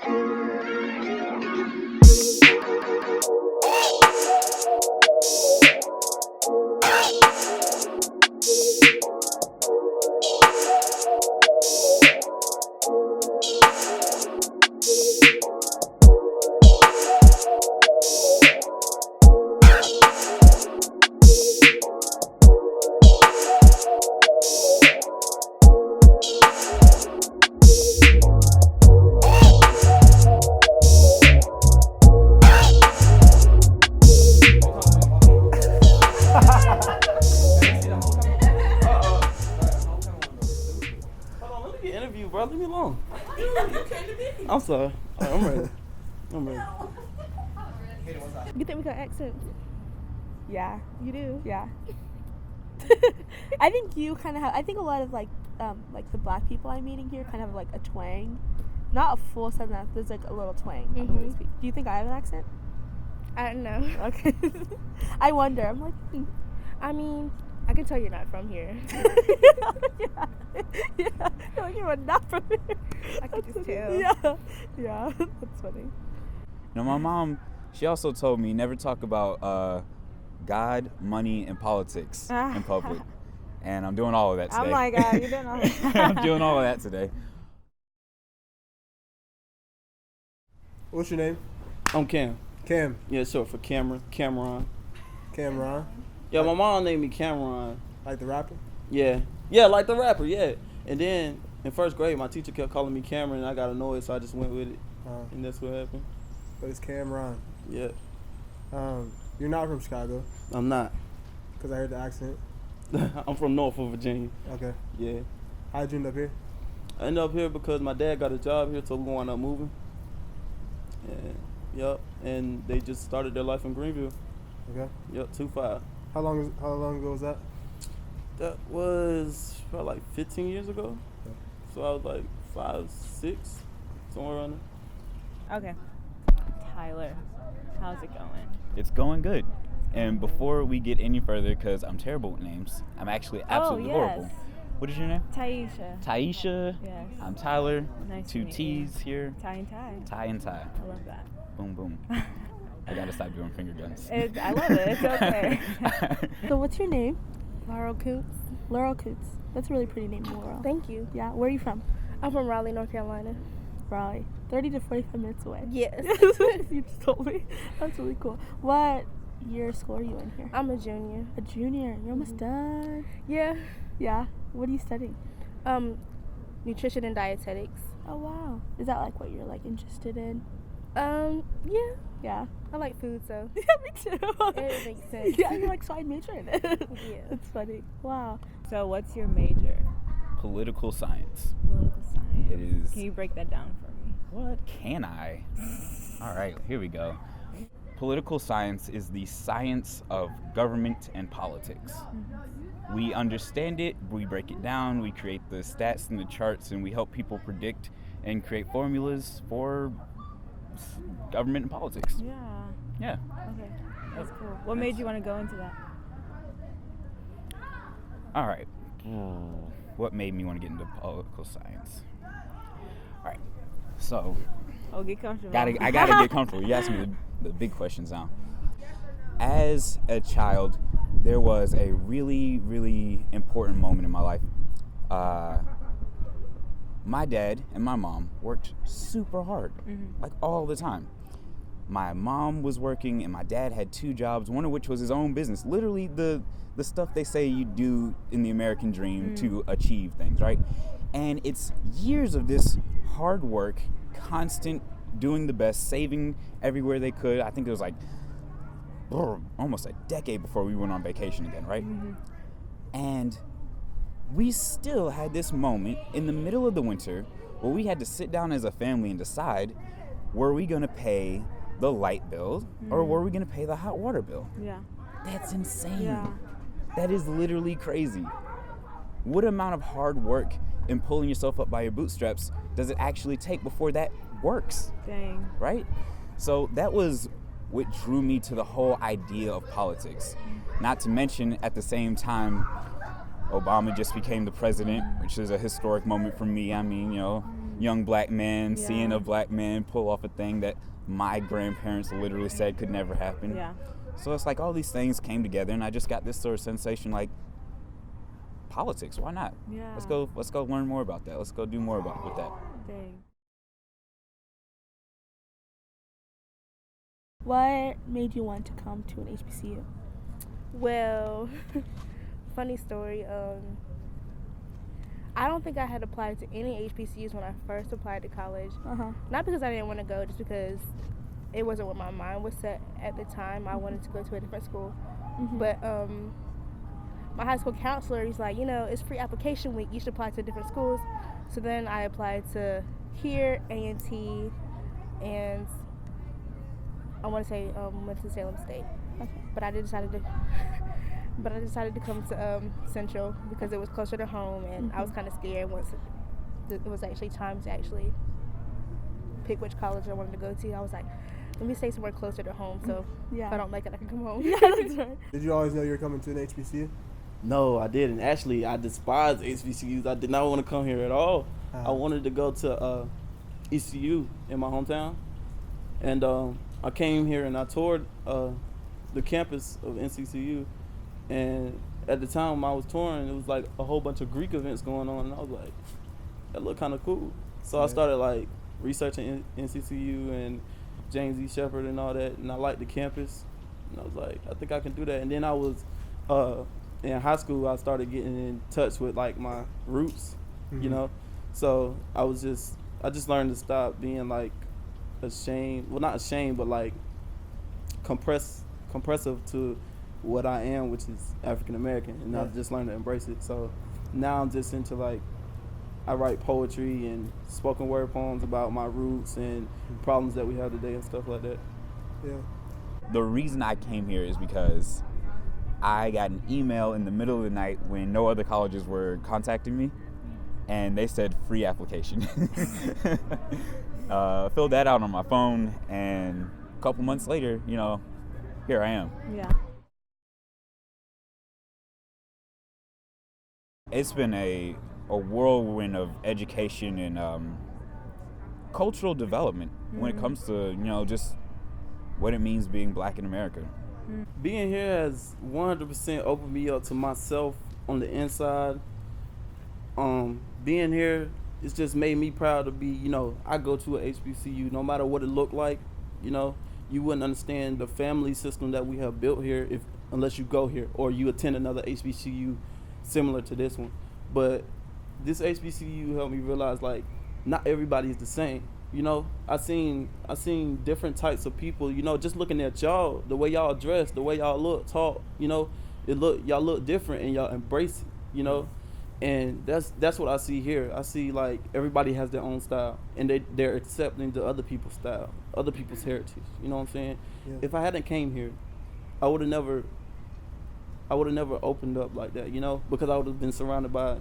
Bro, leave me alone. I'm sorry. I'm ready. You think we got accents? Yeah. You do? Yeah. I think you kind of have. I think a lot of like the black people I'm meeting here kind of have like a twang, not a full southern accent. There's like a little twang when they speak. Do you think I have an accent? I don't know. Okay. I wonder. I'm like. I mean, I can tell you're not from here. Yeah. You're like, you're not from here. I can just tell. Yeah. That's funny. Now, my mom, she also told me never talk about God, money, and politics in public. And I'm doing all of that today. I'm like, you're doing all that. I'm doing all of that today. What's your name? I'm Cam. Cam. Yeah, short for Cameron. Cameron. Yeah, my mom named me Cameron. Like the rapper? Yeah, like the rapper, yeah. And then in first grade, my teacher kept calling me Cameron, and I got annoyed, so I just went with it. And that's what happened. But it's Cameron. Yeah. You're not from Chicago? I'm not. Because I heard the accent. I'm from Norfolk, Virginia. Okay. Yeah. How'd you end up here? I ended up here because my dad got a job here, so we wound up moving. And they just started their life in Greenville. Okay. 2-5. How long ago was that? That was probably like 15 years ago. Okay. So I was like 5, 6, somewhere around there. Okay. Tyler, how's it going? It's going good. And before we get any further, because I'm terrible with names, I'm actually absolutely horrible. What is your name? Taisha. Taisha. Yes. I'm Tyler. Nice to 2 meet T's you. here. Ty and Ty. Ty and Ty. I love that. Boom, boom. I gotta stop doing finger guns. I love it. It's okay. So what's your name? Laurel Coots. Laurel Coots. That's a really pretty name, Laurel. Thank you. Yeah. Where are you from? I'm from Raleigh, North Carolina. Raleigh. 30 to 45 minutes away. Yes. You just told me. That's really cool. What year of school are you in here? I'm a junior. A junior. You're almost done. Yeah. Yeah. What are you studying? Nutrition and dietetics. Oh wow. Is that like what you're like interested in? Yeah. Yeah. I like food, so Yeah, me too. it makes sense. Yeah, you're like, so I major in it. Yeah. That's funny. Wow. So what's your major? Political science. Political science. It is. Can you break that down for me? What can I? All right, here we go. Political science is the science of government and politics. We understand it, we break it down, we create the stats and the charts, and we help people predict and create formulas for government and politics. Yeah. Yeah. Okay. That's cool. What made you want to go into that? All right. What made me want to get into political science? All right. So, Oh, get comfortable. I gotta get comfortable. You asked me the big questions now. As a child, there was a really, really important moment in my life. My dad and my mom worked super hard, like all the time. My mom was working and my dad had 2 jobs, one of which was his own business. Literally the stuff they say you do in the American dream to achieve things, right? And it's years of this hard work, constant doing the best, saving everywhere they could. I think it was like almost a decade before we went on vacation again, right? And we still had this moment in the middle of the winter where we had to sit down as a family and decide, were we gonna pay the light bill or were we gonna pay the hot water bill? Yeah. That's insane. Yeah. That is literally crazy. What amount of hard work and pulling yourself up by your bootstraps does it actually take before that works? Dang. Right? So that was what drew me to the whole idea of politics. Not to mention, at the same time, Obama just became the president, which is a historic moment for me. I mean, you young black men, Yeah. seeing a black man pull off a thing that my grandparents literally said could never happen. Yeah. So it's like all these things came together, and I just got this sort of sensation, like, politics, why not? Yeah. Let's go learn more about that. Let's go do more with that. Dang. What made you want to come to an HBCU? Well, funny story. I don't think I had applied to any HBCUs when I first applied to college. Not because I didn't want to go, just because it wasn't where my mind was set at the time. I wanted to go to a different school. But my high school counselor, he's like, it's free application week. You should apply to different schools. So then I applied to here, A&T, and I want to say Winston-Salem State. Okay. But I decided to come to Central because it was closer to home, and I was kind of scared once it was actually time to actually pick which college I wanted to go to. I was like, let me stay somewhere closer to home, so if I don't like it, I can come home. Yeah, that's right. Did you always know you were coming to an HBCU? No, I didn't. Actually, I despise HBCUs. I did not want to come here at all. I wanted to go to ECU in my hometown, and I came here and I toured the campus of NCCU, and at the time I was touring, it was like a whole bunch of Greek events going on, and I was like, that looked kind of cool. So I started like researching NCCU and James E. Shepherd and all that, and I liked the campus, and I was like, I think I can do that. And then I was in high school, I started getting in touch with like my roots, so I just learned to stop being like ashamed, well, not ashamed, but like compressive to what I am, which is African American, and I just learned to embrace it. So now I'm just into like, I write poetry and spoken word poems about my roots and problems that we have today and stuff like that. Yeah. The reason I came here is because I got an email in the middle of the night when no other colleges were contacting me, and they said free application. Filled that out on my phone, and a couple months later, here I am. Yeah. It's been a whirlwind of education and cultural development when it comes to, just what it means being black in America. Being here has 100% opened me up to myself on the inside. Being here, it's just made me proud to be, I go to a HBCU, no matter what it looked like, you wouldn't understand the family system that we have built here unless you go here or you attend another HBCU similar to this one. But this HBCU helped me realize, like, not everybody is the same. I seen different types of people, just looking at y'all, the way y'all dress, the way y'all look, talk, y'all look different and y'all embrace it, and that's what I see here. I see like everybody has their own style, and they're accepting the other people's style, other people's heritage. You know what I'm saying? Yeah. If I hadn't came here, I would have never opened up like that, because I would have been surrounded by,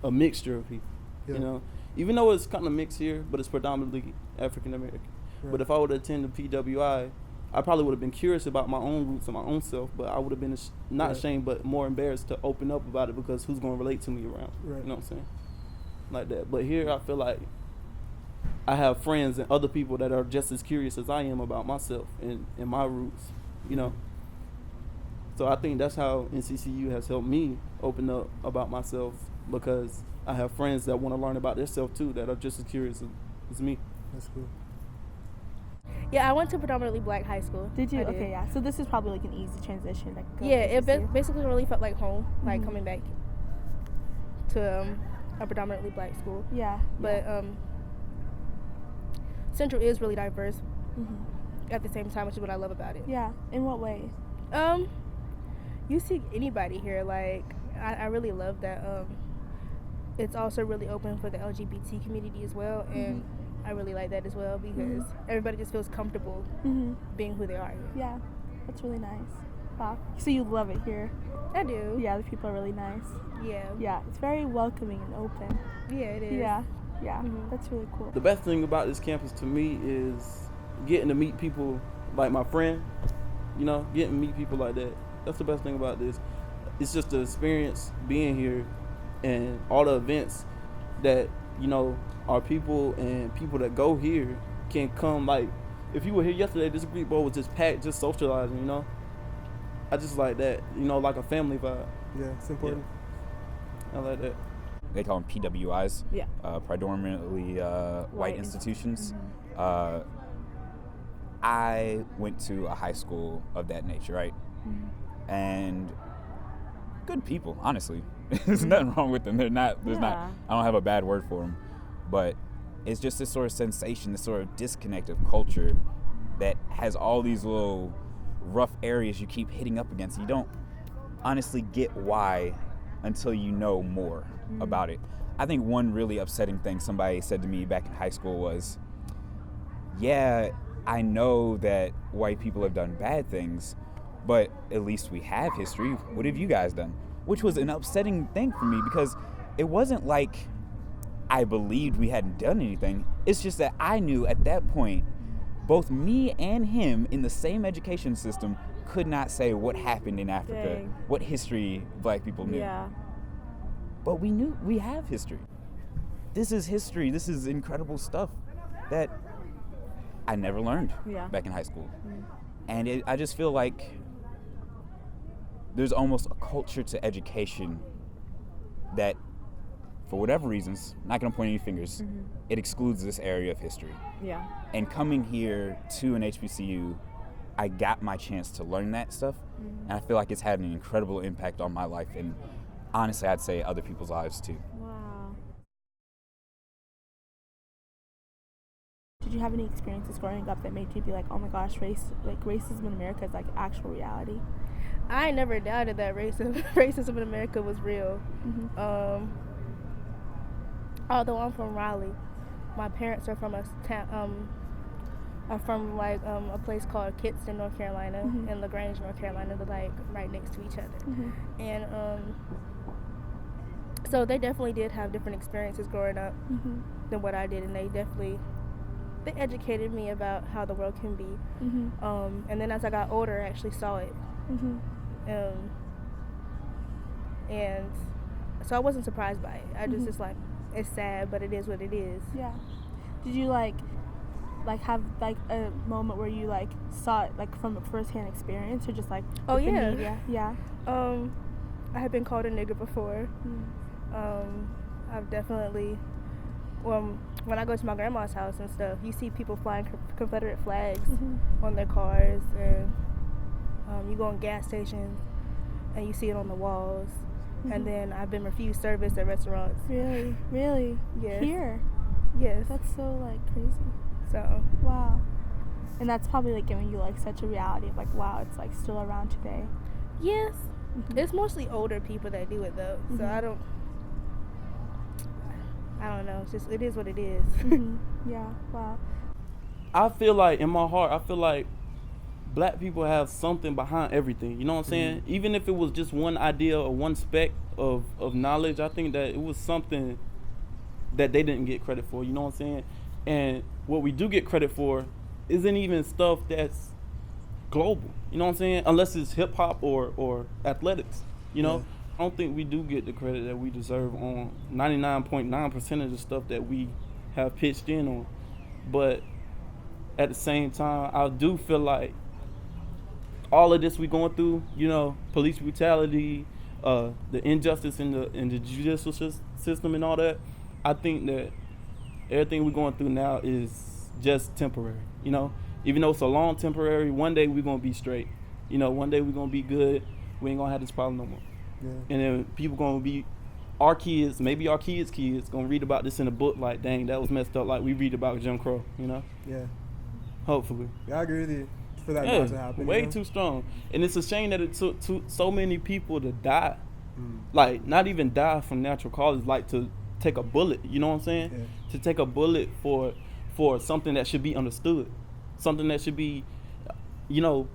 a mixture of people, Yeah. Even though it's kind of mixed here, but it's predominantly African American. Right. But if I would have attended PWI, I probably would have been curious about my own roots and my own self, but I would have been not Right. ashamed, but more embarrassed to open up about it, because who's going to relate to me around? Right. You know what I'm saying? Like that. But here I feel like I have friends and other people that are just as curious as I am about myself and my roots, So I think that's how NCCU has helped me open up about myself, because I have friends that want to learn about themselves too, that are just as curious as me. That's cool. Yeah, I went to predominantly black high school. Did you? I Okay, yeah. So this is probably like an easy transition. Yeah, it basically really felt like home, like coming back to a predominantly black school. Yeah. But Central is really diverse at the same time, which is what I love about it. Yeah. In what ways? You see anybody here. Like, I really love that. It's also really open for the LGBT community as well, and I really like that as well, because everybody just feels comfortable being who they are here. Yeah. That's really nice. Wow. So you love it here? I do. Yeah, the people are really nice. Yeah. Yeah, it's very welcoming and open. Yeah, it is. Yeah. Yeah. That's really cool. The best thing about this campus to me is getting to meet people like my friend, getting to meet people like that. That's the best thing about this. It's just the experience being here and all the events that you know, our people and people that go here can come. Like, if you were here yesterday, this Greek bowl was just packed, just socializing, you know. I just like that, you know, like a family vibe. Yeah, it's important. I like that. They call them PWIs. Yeah. Predominantly white institutions. I went to a high school of that nature, right? And good people, honestly. There's nothing wrong with them. They're not. There's not. I don't have a bad word for them, but it's just this sort of sensation, this sort of disconnect of culture that has all these little rough areas you keep hitting up against. You don't honestly get why until you know more about it. I think one really upsetting thing somebody said to me back in high school was, yeah, I know that white people have done bad things, but at least we have history. What have you guys done? Which was an upsetting thing for me, because it wasn't like I believed we hadn't done anything. It's just that I knew at that point, both me and him in the same education system could not say what happened in Africa, what history black people knew. Yeah. But we knew we have history. This is history. This is incredible stuff that I never learned back in high school. And I just feel like there's almost a culture to education that, for whatever reasons, not going to point any fingers, it excludes this area of history. Yeah. And coming here to an HBCU, I got my chance to learn that stuff, and I feel like it's had an incredible impact on my life, and honestly, I'd say other people's lives too. Wow. Did you have any experiences growing up that made you be like, oh my gosh, racism in America is like actual reality? I never doubted that racism in America was real. Although I'm from Raleigh, my parents are from a town. I'm from a place called Kinston, North Carolina, and LaGrange, North Carolina. They're like right next to each other, and so they definitely did have different experiences growing up than what I did, and they educated me about how the world can be. And then as I got older, I actually saw it. And so I wasn't surprised by it. I just it's like, it's sad, but it is what it is. Yeah. Did you like have like a moment where you like saw it like from a first-hand experience, or just like the media? Yeah. I have been called a nigger before. I've definitely, when I go to my grandma's house and stuff, you see people flying Confederate flags on their cars, and you go in gas stations and you see it on the walls. And then I've been refused service at restaurants. Really? Yes. Here? Yes. That's so like crazy. So. Wow. And that's probably like giving you like such a reality of like, wow, it's like still around today. Yes. It's mostly older people that do it though. So I don't know. It's just, it is what it is. Yeah. Wow. I feel like in my heart, I feel like black people have something behind everything. You know what I'm saying? Even if it was just one idea or one speck of knowledge, I think that it was something that they didn't get credit for. You know what I'm saying? And what we do get credit for isn't even stuff that's global. You know what I'm saying? Unless it's hip hop or athletics. You know? I don't think we do get the credit that we deserve on 99.9% of the stuff that we have pitched in on. But at the same time, I do feel like all of this we going through, you know, police brutality, the injustice in the judicial system and all that, I think that everything we're going through now is just temporary, you know? Even though it's a long temporary, one day we're going to be straight. You know, one day we're going to be good. We ain't going to have this problem no more. And then people going to be, our kids, maybe our kids' going to read about this in a book like, dang, that was messed up, like we read about Jim Crow, you know? Yeah. Hopefully. Yeah, I agree with you. For that not to happen. Way too strong. And it's a shame that it took so many people to die. Like, not even die from natural causes, like to take a bullet, you know what I'm saying? Yeah. To take a bullet for something that should be understood. Something that should be, you know,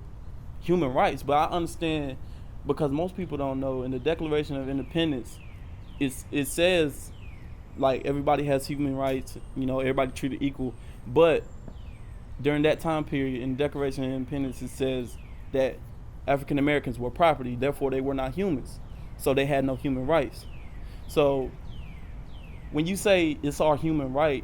human rights. But I understand, because most people don't know, in the Declaration of Independence, it says, like, everybody has human rights, you know, everybody treated equal. But during that time period in the Declaration of Independence, it says that African Americans were property, therefore they were not humans. So they had no human rights. So when you say it's our human right,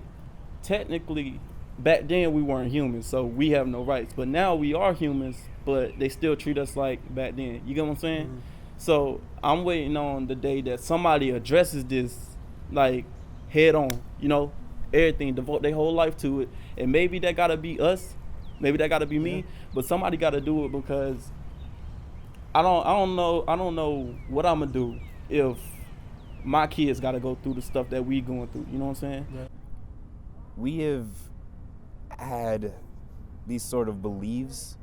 technically, back then we weren't humans, so we have no rights. But now we are humans, but they still treat us like back then. You get what I'm saying? Mm-hmm. So I'm waiting on the day that somebody addresses this, like, head on. You know, everything, devote their whole life to it, and maybe that gotta be us, maybe that gotta be me, but somebody gotta do it, because I don't know what I'm gonna do if my kids gotta go through the stuff that we going through. You know what I'm saying? Yeah. We have had these sort of beliefs,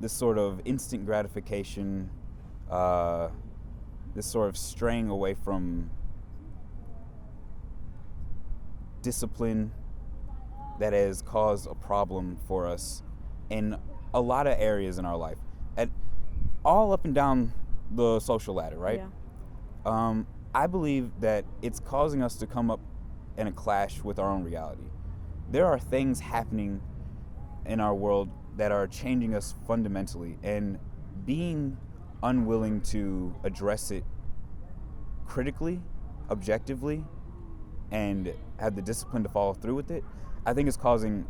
this sort of instant gratification, this sort of straying away from discipline that has caused a problem for us in a lot of areas in our life, at all up and down the social ladder, right? Yeah. I believe that it's causing us to come up in a clash with our own reality. There are things happening in our world that are changing us fundamentally, and being unwilling to address it critically, objectively, and have the discipline to follow through with it, I think is causing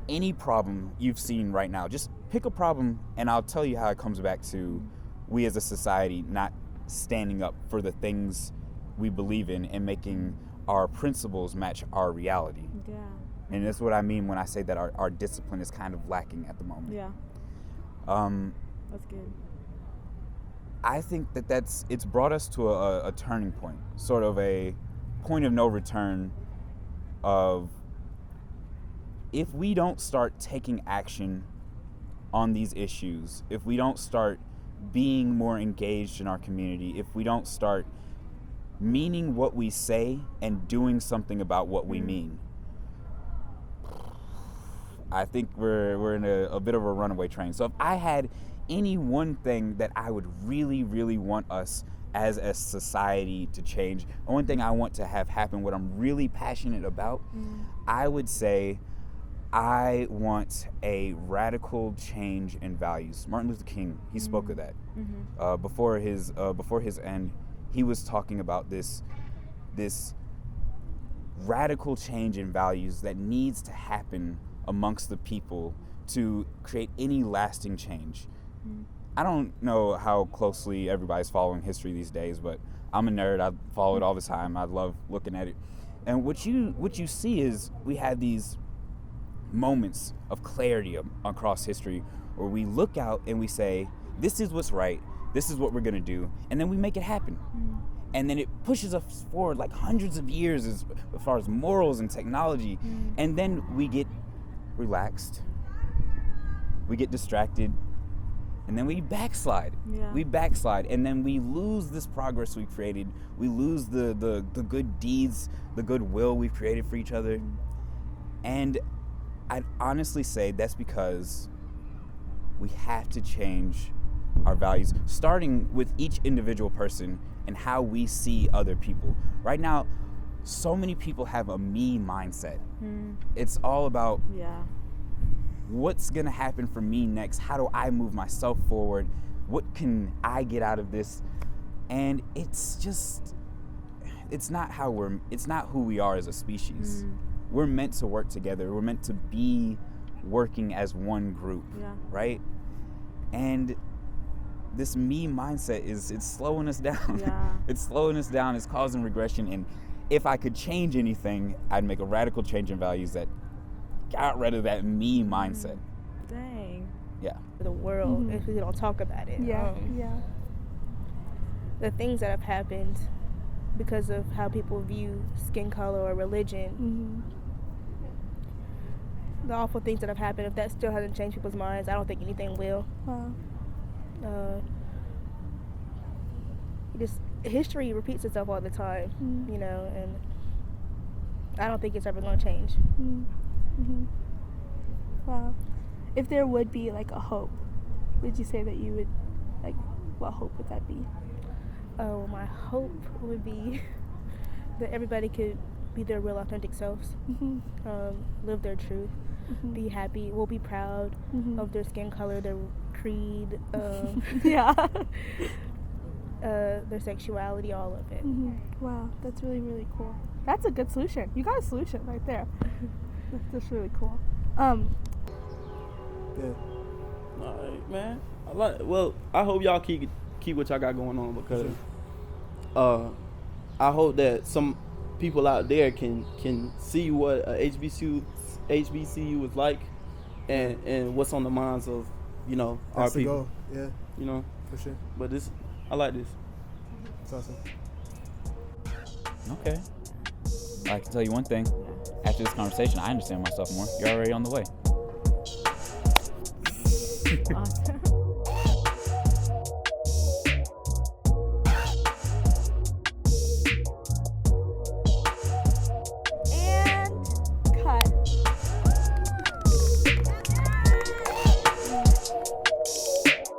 any problem you've seen right now. Just pick a problem and I'll tell you how it comes back to we as a society not standing up for the things we believe in and making our principles match our reality. Yeah. And that's what I mean when I say that our discipline is kind of lacking at the moment. Yeah. That's good. I think it's brought us to a turning point, sort of a point of no return of, if we don't start taking action on these issues, if we don't start being more engaged in our community, if we don't start meaning what we say and doing something about what we mean, I think we're in a bit of a runaway train. So if I had any one thing that I would really, really want us as a society to change, the one thing I want to have happen, what I'm really passionate about, I would say I want a radical change in values. Martin Luther King, he spoke of that. Mm-hmm. Before his end, he was talking about this radical change in values that needs to happen amongst the people to create any lasting change. I don't know how closely everybody's following history these days, but I'm a nerd. I follow it all the time. I love looking at it. And what you see is we have these moments of clarity across history where we look out and we say, this is what's right, this is what we're going to do, and then we make it happen. And then it pushes us forward like hundreds of years as far as morals and technology. And then we get relaxed, we get distracted, and then we backslide. Yeah. We backslide, and then we lose this progress we've created. We lose the good deeds, the goodwill we've created for each other. And I'd honestly say that's because we have to change our values, starting with each individual person and how we see other people. Right now, so many people have a me mindset. It's all about what's gonna happen for me next? How do I move myself forward? What can I get out of this? And it's not who we are as a species. We're meant to work together. We're meant to be working as one group, right? And this me mindset it's slowing us down. Yeah. It's slowing us down. It's causing regression. And if I could change anything, I'd make a radical change in values that got rid of that me mindset. Dang. Yeah. The world, if we don't talk about it. Yeah. The things that have happened because of how people view skin color or religion. The awful things that have happened, if that still hasn't changed people's minds, I don't think anything will. History repeats itself all the time, you know, and I don't think it's ever going to change. Wow. If there would be like a hope, would you say that you would, like, what hope would that be? Oh, my hope would be that everybody could be their real authentic selves, live their truth, be happy, be proud of their skin color, their creed, their sexuality, all of it. Wow, that's really, really cool. That's a good solution. You got a solution right there. That's really cool. Yeah. All right, man. I hope y'all keep what y'all got going on, because I hope that some people out there can see what a HBCU is like, and what's on the minds of, you know, That's our the people. goal. Yeah, You know, for sure. but I like this. It's awesome. Okay. I can tell you one thing. After this conversation, I understand myself more. You're already on the way. Awesome.